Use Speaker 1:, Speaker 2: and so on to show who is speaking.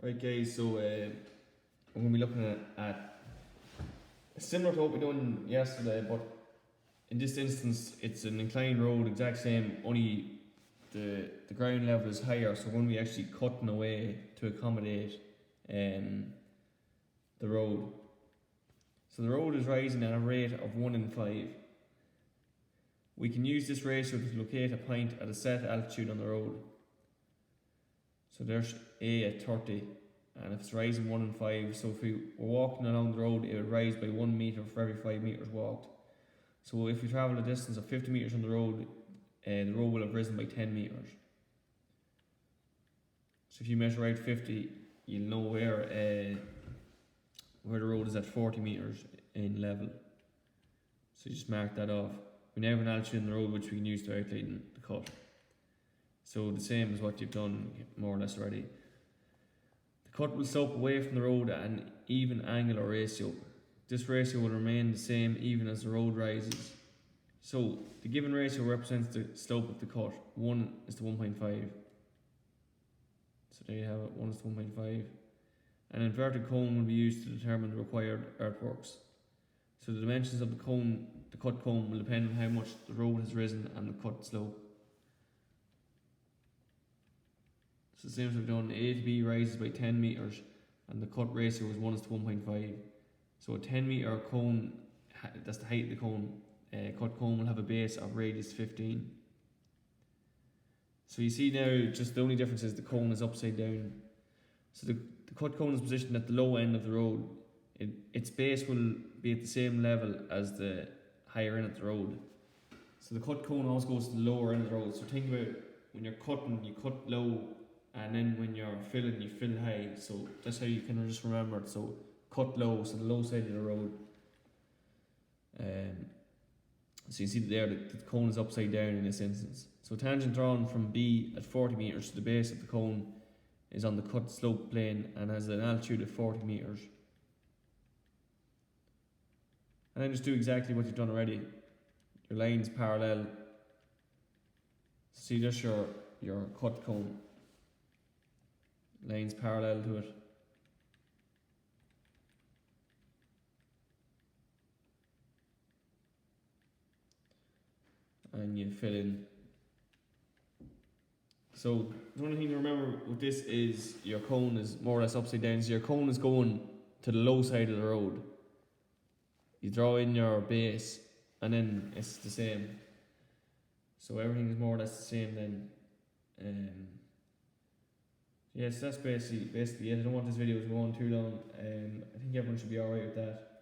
Speaker 1: Right guys, so we're going to be looking at similar to what we done yesterday, but in this instance it's an inclined road, exact same, only the ground level is higher, so when we actually cutting away to accommodate the road. So the road is rising at a rate of 1 in 5. We can use this ratio to locate a point at a set altitude on the road. So there's A at 30, and if it's rising 1 in 5, so if we were walking along the road, it would rise by 1 metre for every 5 metres walked. So if we travel a distance of 50 metres on the road will have risen by 10 metres. So if you measure out 50, you'll know where the road is at 40 metres in level. So you just mark that off. We now have an altitude in the road which we can use to outline the cut. So the same as what you've done more or less already. The cut will slope away from the road at an even angle or ratio. This ratio will remain the same even as the road rises. So the given ratio represents the slope of the cut. 1 is to 1.5. So there you have it, 1 is to 1.5. An inverted cone will be used to determine the required earthworks. So the dimensions of the cut cone will depend on how much the road has risen and the cut slope. So the same as we've done, A to B rises by 10 metres and the cut ratio is 1 is to 1.5. So a 10 metre cone, that's the height of the cone, cut cone will have a base of radius 15. So you see now, just the only difference is the cone is upside down. So the cut cone is positioned at the low end of the road. Its base will be at the same level as the higher end of the road. So the cut cone always goes to the lower end of the road. So think about when you're cutting, you cut low, and then when you're filling, you fill high. So that's how you can just remember it. So cut low, so the low side of the road. So you see there that the cone is upside down in this instance. So tangent drawn from B at 40 metres to the base of the cone is on the cut slope plane and has an altitude of 40 metres. And then just do exactly what you've done already. Your lines parallel. See just your cut cone. Lines parallel to it. And you fill in. So the only thing to remember with this is your cone is more or less upside down. So your cone is going to the low side of the road. You draw in your base and then it's the same. So everything is more or less the same then. Yes, that's basically it. I don't want this video to go on too long. I think everyone should be alright with that.